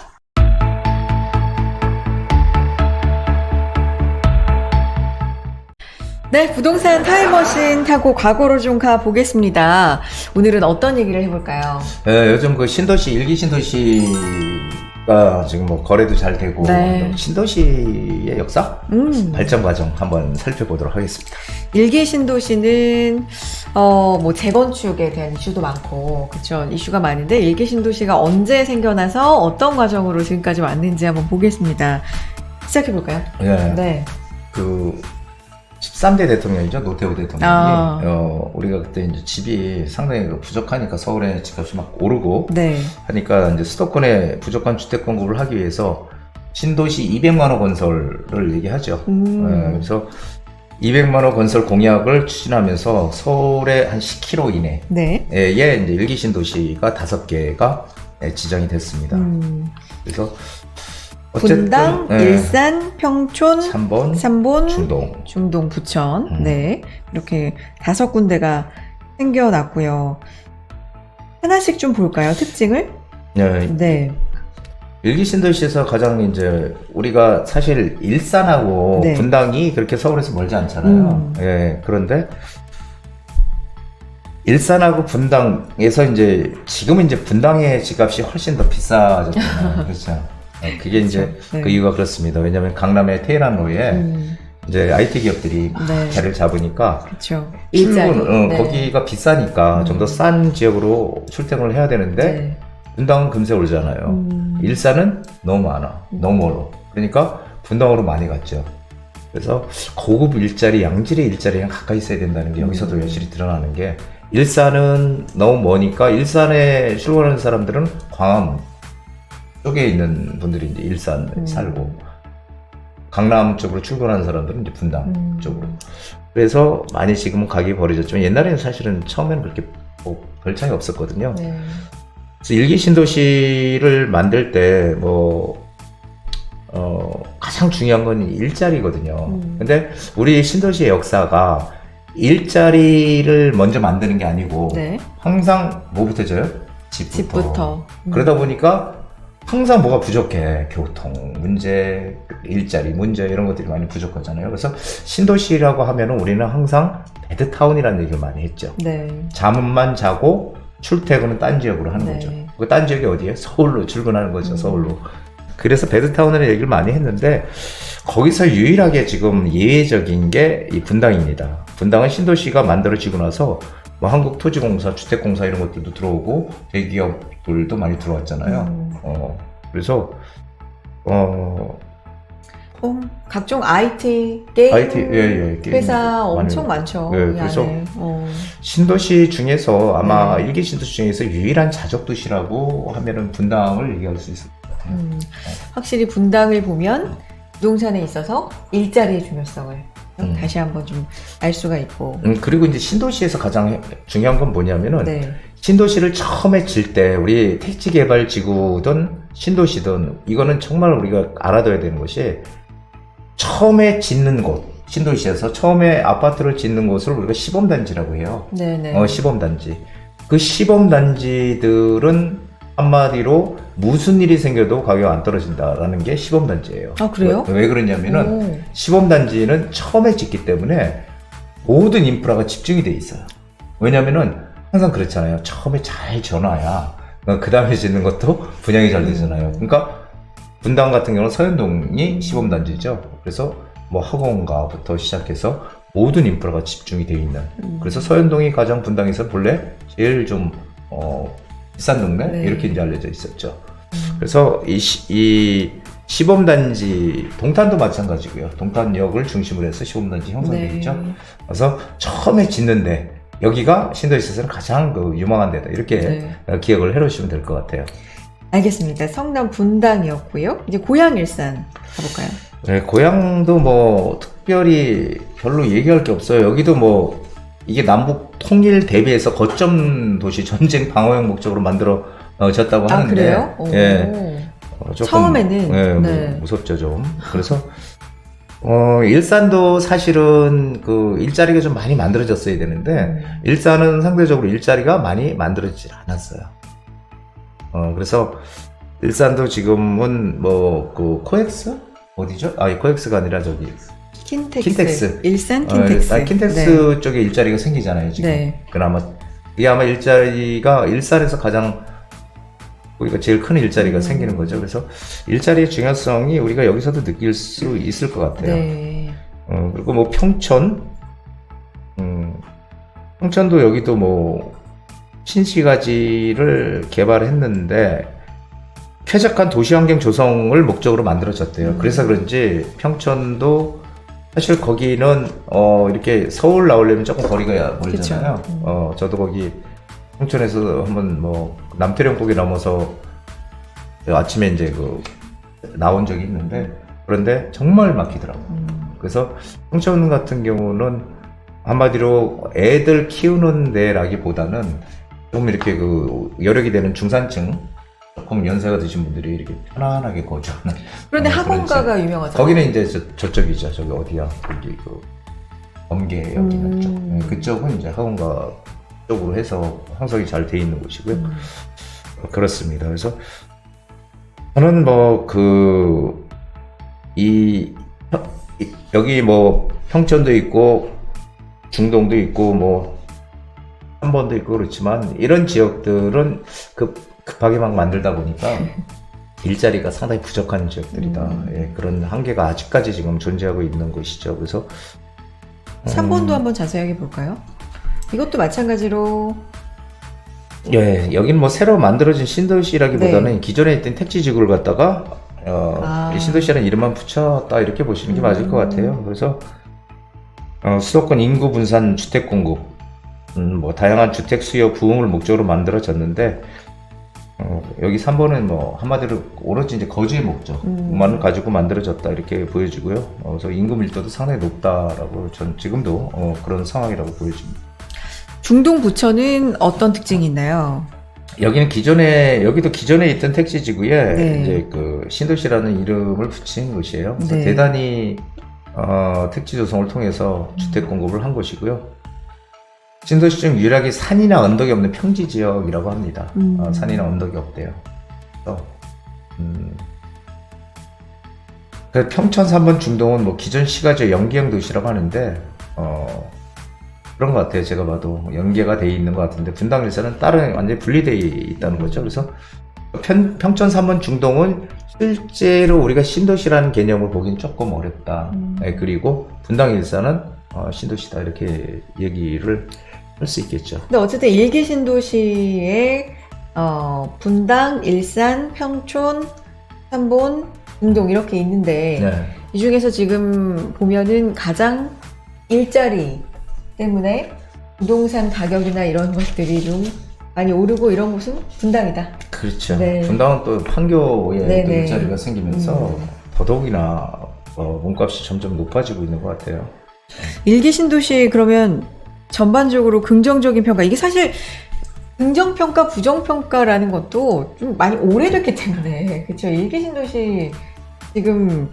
네, 부동산 타임머신 타고 과거로 좀 가보겠습니다. 오늘은 어떤 얘기를 해볼까요? 요즘 그 신도시, 일기 신도시가 지금 뭐 거래도 잘 되고, 네. 신도시의 역사? 발전 과정 한번 살펴보도록 하겠습니다. 일기 신도시는 뭐 재건축에 대한 이슈도 많고, 그쵸, 이슈가 많은데 일기 신도시가 언제 생겨나서 어떤 과정으로 지금까지 왔는지 한번 보겠습니다. 시작해 볼까요? 예. 네. 그 13대 대통령이죠. 노태우 대통령이 우리가 그때 이제 집이 상당히 부족하니까 서울에 집값이 막 오르고 네. 하니까 이제 수도권에 부족한 주택 공급을 하기 위해서 신도시 200만 호 건설을 얘기하죠. 그래서 200만 호 건설 공약을 추진하면서 서울의 한 10km 이내에 네. 이제 일기 신도시가 5개가 지정이 됐습니다. 그래서 분당, 일산, 평촌, 삼본, 중동, 부천. 네. 이렇게 5군데가 생겨났고요. 하나씩 좀 볼까요? 특징을? 네. 일기 신도시에서 가장 이제 우리가 사실 일산하고 네. 분당이 그렇게 서울에서 멀지 않잖아요. 그런데 일산하고 분당에서 이제 지금은 이제 분당의 집값이 훨씬 더 비싸졌잖아요. 그렇죠. 그게 이제 네. 그 이유가 그렇습니다. 왜냐하면 강남의 테헤란로에 이제 IT 기업들이 네. 자리를 잡으니까 그렇죠. 일자리. 네. 거기가 비싸니까 좀 더 싼 지역으로 출퇴근을 해야 되는데 네. 분당은 금세 오르잖아요. 일산은 너무 많아. 너무 멀어. 그러니까 분당으로 많이 갔죠. 그래서 고급 일자리, 양질의 일자리랑 가까이 있어야 된다는 게 여기서도 여실히 드러나는 게 일산은 너무 머니까 일산에 출근하는 사람들은 광화문 쪽에 있는 분들이 이제 일산 살고 강남 쪽으로 출근하는 사람들은 이제 분당 쪽으로. 그래서 많이 지금은 가격이 벌어졌지만 옛날에는 사실은 처음에는 그렇게 뭐 별 차이 없었거든요. 네. 그래서 일기 신도시를 만들 때 가장 중요한 건 일자리거든요. 근데 우리 신도시의 역사가 일자리를 먼저 만드는 게 아니고 네. 항상 뭐부터 져요? 집부터. 그러다 보니까 항상 뭐가 부족해. 교통 문제, 일자리 문제 이런 것들이 많이 부족하잖아요. 그래서 신도시라고 하면은 우리는 항상 베드타운이라는 얘기를 많이 했죠. 네. 잠만 자고 출퇴근은 딴 지역으로 하는 네. 거죠. 그 딴 지역이 어디예요? 서울로 출근하는 거죠. 서울로. 그래서 베드타운이라는 얘기를 많이 했는데 거기서 유일하게 지금 예외적인 게 이 분당입니다. 분당은 신도시가 만들어지고 나서 뭐 한국토지공사, 주택공사 이런 것들도 들어오고 대기업들도 많이 들어왔잖아요. 그래서 각종 IT, 게임 게임 회사 엄청 많이 많죠. 네, 이 그래서 안에. 신도시 중에서 아마 네. 일기 신도시 중에서 유일한 자족도시라고 하면은 분당을 얘기할 수 있을 것 같아요. 확실히 분당을 보면 부동산에 있어서 일자리의 중요성을 다시 한번 좀 알 수가 있고. 그리고 이제 신도시에서 가장 중요한 건 뭐냐면은 네. 신도시를 처음에 질 때 우리 택지개발지구든 신도시든 이거는 정말 우리가 알아둬야 되는 것이 처음에 짓는 곳, 신도시에서 처음에 아파트를 짓는 곳을 우리가 시범단지라고 해요. 네네. 시범단지. 그 시범단지들은 한마디로 무슨 일이 생겨도 가격 안 떨어진다라는 게 시범단지예요. 아, 그래요? 왜 그러냐면은 시범단지는 처음에 짓기 때문에 모든 인프라가 집중이 돼 있어요. 왜냐면은 항상 그렇잖아요. 처음에 잘 지어놔야 그 다음에 짓는 것도 분양이 잘 되잖아요. 그러니까 분당 같은 경우는 서현동이 시범단지죠. 그래서 뭐 학원가부터 시작해서 모든 인프라가 집중이 돼 있는. 그래서 서현동이 가장 분당에서 본래 제일 좀 비싼 동네 네. 이렇게 이제 알려져 있었죠. 그래서 이 시범단지, 동탄도 마찬가지고요. 동탄역을 중심으로 해서 시범단지 형성되어 네. 있죠. 그래서 처음에 짓는데 여기가 신도시에서는 가장 그 유망한 데다 이렇게 네. 기억을 해놓으시면 될 것 같아요. 알겠습니다. 성남 분당이었고요. 이제 고양 일산 가볼까요? 네, 고향도 뭐 특별히 별로 얘기할 게 없어요. 여기도 뭐 이게 남북 통일 대비해서 거점 도시 전쟁 방어용 목적으로 만들어졌다고 아, 하는데, 그래요? 오. 예, 조금, 처음에는? 예, 네. 무섭죠 좀. 그래서 일산도 사실은 그 일자리가 좀 많이 만들어졌어야 되는데 일산은 상대적으로 일자리가 많이 만들어지질 않았어요. 그래서 일산도 지금은 뭐 그 코엑스 어디죠? 아, 코엑스가 아니라 저기 킨텍스. 일산 킨텍스. 킨텍스 쪽에 일자리가 생기잖아요 지금. 네. 그나마 이게 아마 일자리가 일산에서 가장 우리가 제일 큰 일자리가 생기는 거죠. 그래서 일자리의 중요성이 우리가 여기서도 느낄 수 있을 것 같아요. 네. 그리고 뭐 평촌, 평촌도 여기도 뭐 신시가지를 개발했는데 쾌적한 도시환경 조성을 목적으로 만들어졌대요. 그래서 그런지 평촌도 사실 거기는 이렇게 서울 나오려면 조금 거리가 멀잖아요. 그쵸. 저도 거기 평촌에서 한번 뭐 남태령곡에 넘어서 아침에 이제 그 나온 적이 있는데 그런데 정말 막히더라고요. 그래서 평촌 같은 경우는 한마디로 애들 키우는 데라기보다는 좀 이렇게 그 여력이 되는 중산층 조금 연세가 드신 분들이 이렇게 편안하게 거주하는. 그런데 그런 학원가가 집. 유명하잖아요. 거기는 이제 저쪽이죠. 저기 어디야? 거기 그 범계 여기 쪽. 네, 그쪽은 이제 학원가 쪽으로 해서 형성이 잘 돼 있는 곳이고요. 그렇습니다. 그래서 저는 뭐 여기 뭐 평촌도 있고 중동도 있고 뭐 한번도 있고 그렇지만 이런 지역들은 급하게 막 만들다 보니까 일자리가 상당히 부족한 지역들이다. 예, 그런 한계가 아직까지 지금 존재하고 있는 곳이죠. 그래서 3번도 한번 자세하게 볼까요? 이것도 마찬가지로 예, 여긴 뭐 새로 만들어진 신도시라기보다는 네. 기존에 있던 택지지구를 갖다가 아. 이 신도시라는 이름만 붙였다 이렇게 보시는 게 맞을 것 같아요. 그래서 수도권 인구 분산 주택 공급, 뭐 다양한 주택 수요 부흥을 목적으로 만들어졌는데 여기 3번은 뭐 한마디로 오로지 이제 거주의 목적만 가지고 만들어졌다 이렇게 보여지고요. 그래서 인구 밀도도 상당히 높다라고 전 지금도 그런 상황이라고 보여집니다. 중동 부천은 어떤 특징이 있나요? 여기도 기존에 있던 택지지구에 네. 이제 그 신도시라는 이름을 붙인 곳이에요. 그래서 네. 대단히 택지 조성을 통해서 주택 공급을 한 곳이고요. 신도시 중 유일하게 산이나 언덕이 없는 평지 지역이라고 합니다. 산이나 언덕이 없대요. 그래서 그래서 평촌 3번 중동은 뭐 기존 시가지의 연계형 도시라고 하는데 그런 것 같아요. 제가 봐도 연계가 돼 있는 것 같은데 분당 일산은 다른 완전히 분리되어 있다는 거죠. 그래서 평촌 3번 중동은 실제로 우리가 신도시라는 개념을 보기는 조금 어렵다. 네, 그리고 분당 일산은 신도시다 이렇게 얘기를 할 수 있겠죠. 근데 어쨌든 일기 신도시에 분당, 일산, 평촌, 삼본, 중동 이렇게 있는데 네. 이 중에서 지금 보면은 가장 일자리 때문에 부동산 가격이나 이런 것들이 좀 많이 오르고 이런 곳은 분당이다. 그렇죠. 네. 분당은 또 판교에 네, 또 네. 일자리가 생기면서 더더욱이나 몸값이 점점 높아지고 있는 것 같아요. 일기 신도시 그러면 전반적으로 긍정적인 평가, 이게 사실 긍정평가, 부정평가라는 것도 좀 많이 오래됐기 때문에, 그쵸. 일기 신도시 지금,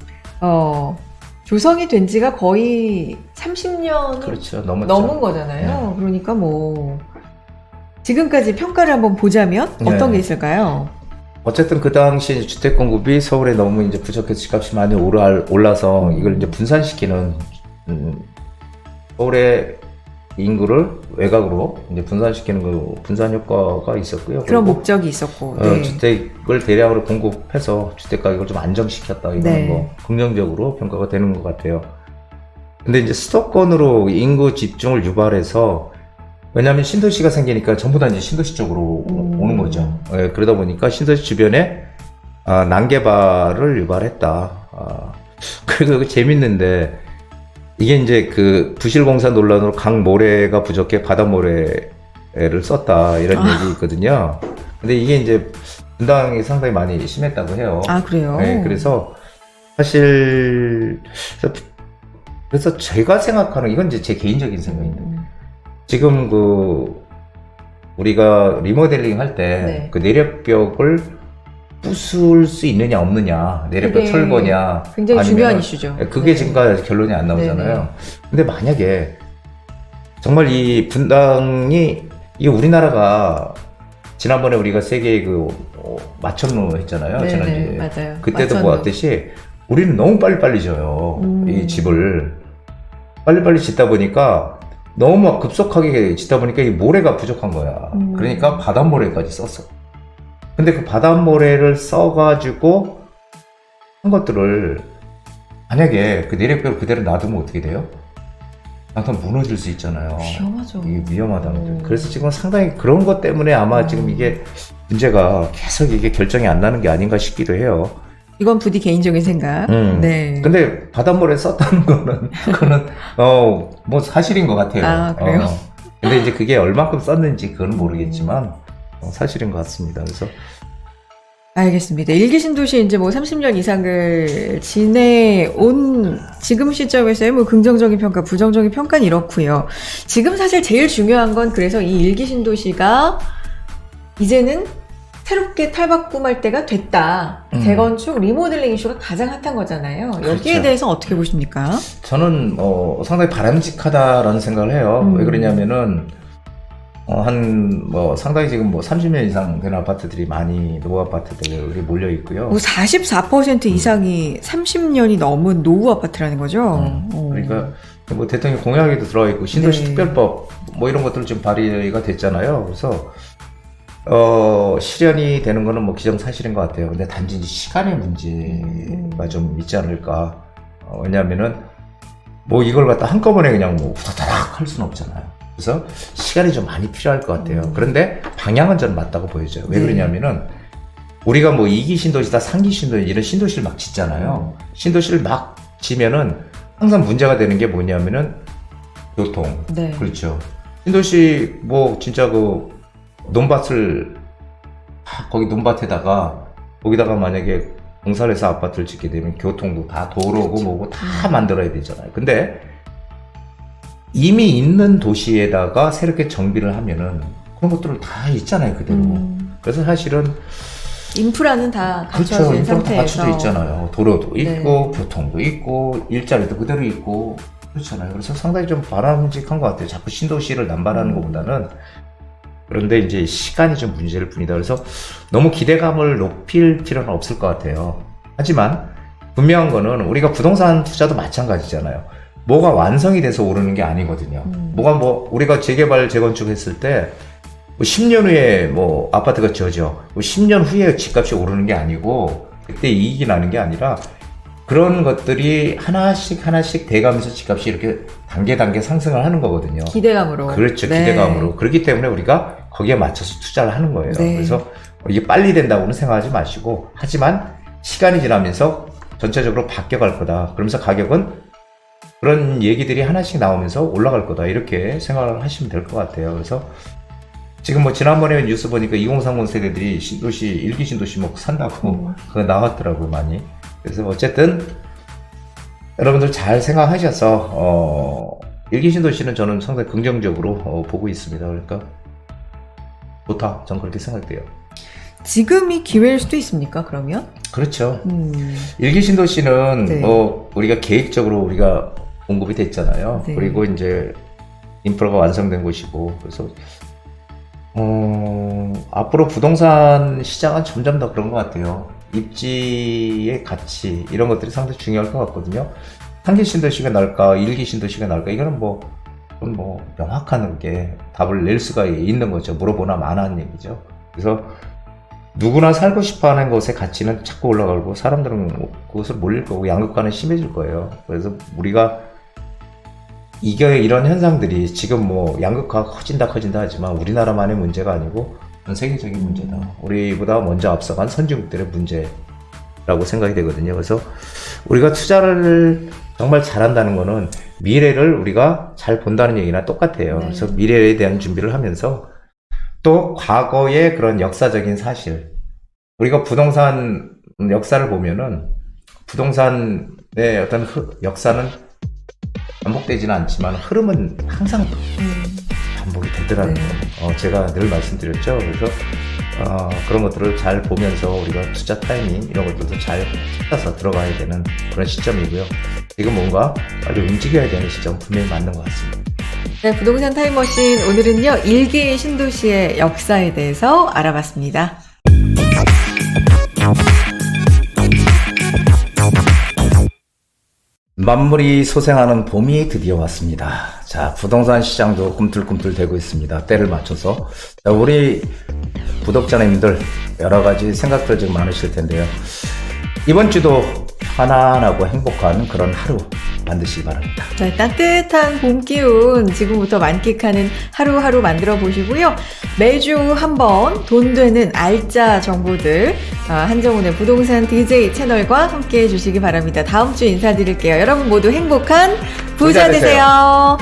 조성이 된 지가 거의 30년 그렇죠. 넘었죠. 넘은 거잖아요. 그러니까 뭐, 지금까지 평가를 한번 보자면 어떤 네. 게 있을까요? 어쨌든 그 당시 주택 공급이 서울에 너무 이제 부족해서 집값이 많이 올라서 이걸 이제 분산시키는 서울의 인구를 외곽으로 이제 분산시키는 그 분산 효과가 있었고요. 그런 그리고 목적이 있었고. 네. 주택을 대량으로 공급해서 주택 가격을 좀 안정시켰다. 이거는 네. 뭐 긍정적으로 평가가 되는 것 같아요. 근데 이제 수도권으로 인구 집중을 유발해서 왜냐하면 신도시가 생기니까 전부 다 이제 신도시 쪽으로 오는 거죠. 예, 그러다 보니까 신도시 주변에 난개발을 유발했다. 그리고 재밌는데 이게 이제 그 부실공사 논란으로 강모래가 부족해 바닷모래를 썼다 이런 얘기 있거든요. 근데 이게 이제 분당이 상당히 많이 심했다고 해요. 아, 그래요? 네, 그래서 사실 그래서 제가 생각하는 이건 이제 제 개인적인 생각인데 지금 그 우리가 리모델링 할 때 그 네. 내력벽을 부술 수 있느냐 없느냐 내력벽 그게 철거냐 굉장히 아니면은 중요한 이슈죠. 그게 네. 지금까지 결론이 안 나오잖아요. 네네. 근데 만약에 정말 이 분당이 이게 우리나라가 지난번에 우리가 세계 그 마천루 했잖아요. 네네, 지난주에 맞아요. 그때도 마천루. 보았듯이 우리는 너무 빨리빨리 져요. 이 집을 빨리빨리 짓다 보니까 너무 막 급속하게 짓다 보니까 이 모래가 부족한 거야. 그러니까 바닷모래까지 썼어. 근데 그 바닷모래를 써가지고 한 것들을 만약에 그 내력벽을 그대로 놔두면 어떻게 돼요? 약간 무너질 수 있잖아요. 위험하죠. 이게 위험하다는. 그래서 지금 상당히 그런 것 때문에 아마 지금 이게 문제가 계속 이게 결정이 안 나는 게 아닌가 싶기도 해요. 이건 부디 개인적인 생각. 네. 근데 바닷물에 썼다는 거는 그거는 뭐 사실인 것 같아요. 아, 그래요? 근데 이제 그게 얼마큼 썼는지 그건 모르겠지만 사실인 것 같습니다. 그래서 알겠습니다. 일기 신도시 이제 뭐 30년 이상을 지내온 지금 시점에서의 뭐 긍정적인 평가, 부정적인 평가는 이렇고요. 지금 사실 제일 중요한 건 그래서 이 일기 신도시가 이제는 새롭게 탈바꿈할 때가 됐다. 재건축, 리모델링 이슈가 가장 핫한 거잖아요. 여기에 그렇죠. 대해서 어떻게 보십니까? 저는 상당히 바람직하다라는 생각을 해요. 왜 그러냐면은 상당히 지금 30년 이상 된 아파트들이 많이 노후 아파트들이 몰려 있고요. 뭐 44% 이상이 30년이 넘은 노후 아파트라는 거죠. 그러니까 뭐 대통령 공약에도 들어가 있고 신도시 네. 특별법 뭐 이런 것들 지금 발의가 됐잖아요. 그래서 실현이 되는 거는 뭐 기정사실인 것 같아요. 근데 단지 이제 시간의 문제가 좀 있지 않을까. 왜냐하면은 뭐 이걸 갖다 한꺼번에 그냥 뭐 후다닥 할 수는 없잖아요. 그래서 시간이 좀 많이 필요할 것 같아요. 그런데 방향은 저는 맞다고 보여져요. 왜 네. 그러냐면은 우리가 뭐 2기 신도시다, 3기 신도시 이런 신도시를 막 짓잖아요. 신도시를 막 지면은 항상 문제가 되는 게 뭐냐면은 교통. 네. 그렇죠. 신도시 뭐 진짜 그 논밭을 거기 논밭에다가 거기다가 만약에 공사를 해서 아파트를 짓게 되면 교통도 다 도로고 그렇죠. 뭐고 다 만들어야 되잖아요. 근데 이미 있는 도시에다가 새롭게 정비를 하면은 그런 것들을 다 있잖아요, 그대로. 그래서 사실은 인프라는 다 그렇죠. 갖춰진 인프라 다 상태에서 갖춰져 있잖아요. 도로도 네. 있고 교통도 있고 일자리도 그대로 있고 그렇잖아요. 그래서 상당히 좀 바람직한 것 같아요. 자꾸 신도시를 남발하는 것보다는. 그런데 이제 시간이 좀 문제일 뿐이다. 그래서 너무 기대감을 높일 필요는 없을 것 같아요. 하지만 분명한 거는 우리가 부동산 투자도 마찬가지잖아요. 뭐가 완성이 돼서 오르는 게 아니거든요. 뭐가 뭐 우리가 재개발 재건축 했을 때 뭐 10년 후에 뭐 아파트가 지어져. 뭐 10년 후에 집값이 오르는 게 아니고 그때 이익이 나는 게 아니라 그런 것들이 하나씩 돼가면서 집값이 이렇게 단계 상승을 하는 거거든요. 기대감으로. 그렇죠. 네. 기대감으로. 그렇기 때문에 우리가 거기에 맞춰서 투자를 하는 거예요. 네. 그래서 이게 빨리 된다고는 생각하지 마시고 하지만 시간이 지나면서 전체적으로 바뀌어갈 거다. 그러면서 가격은 그런 얘기들이 하나씩 나오면서 올라갈 거다. 이렇게 생각을 하시면 될 것 같아요. 그래서 지금 뭐 지난번에 뉴스 보니까 2030 세대들이 신도시, 1기 신도시 뭐 산다고 그거 나왔더라고요, 많이. 그래서 어쨌든 여러분들 잘 생각하셔서 1기 신도시는 저는 상당히 긍정적으로 보고 있습니다. 그러니까 좋다. 전 그렇게 생각돼요. 지금이 기회일 수도 있습니까, 그러면? 그렇죠. 1기 신도시는 네. 뭐 우리가 계획적으로 우리가 공급이 됐잖아요. 네. 그리고 이제 인프라가 완성된 곳이고 그래서 앞으로 부동산 시장은 점점 더 그런 것 같아요. 입지의 가치 이런 것들이 상당히 중요할 것 같거든요. 3기 신도시가 나을까 1기 신도시가 나을까 이거는 뭐 명확한 게 답을 낼 수가 있는 거죠. 물어보나 마나한 얘기죠. 그래서 누구나 살고 싶어하는 곳의 가치는 자꾸 올라가고 사람들은 그곳으로 몰릴 거고 양극화는 심해질 거예요. 그래서 우리가 이런 현상들이 지금 뭐 양극화가 커진다 하지만 우리나라만의 문제가 아니고 전 세계적인 문제다. 우리보다 먼저 앞서간 선진국들의 문제. 기회라고 생각이 되거든요. 그래서 우리가 투자를 정말 잘한다는 거는 미래를 우리가 잘 본다는 얘기나 똑같아요. 그래서 미래에 대한 준비를 하면서 또 과거의 그런 역사적인 사실, 우리가 부동산 역사를 보면은 부동산의 어떤 역사는 반복되지는 않지만 흐름은 항상 반복이 되더라고요. 제가 늘 말씀드렸죠. 그래서 그런 것들을 잘 보면서 우리가 투자 타이밍 이런 것들도 잘 찾아서 들어가야 되는 그런 시점이고요. 지금 뭔가 빨리 움직여야 되는 시점 분명히 맞는 것 같습니다. 네, 부동산 타임머신 오늘은요 1기 신도시의 역사에 대해서 알아봤습니다. 만물이 소생하는 봄이 드디어 왔습니다. 자, 부동산 시장도 꿈틀꿈틀 대고 있습니다. 때를 맞춰서. 자, 우리 구독자님들 여러 가지 생각들 좀 많으실 텐데요. 이번 주도 편안하고 행복한 그런 하루 만드시기 바랍니다. 네, 따뜻한 봄 기운 지금부터 만끽하는 하루하루 만들어 보시고요. 매주 한번 돈 되는 알짜 정보들 한정훈의 부동산 DJ 채널과 함께 해주시기 바랍니다. 다음 주 인사드릴게요. 여러분 모두 행복한 부자 부자 되세요. 되세요.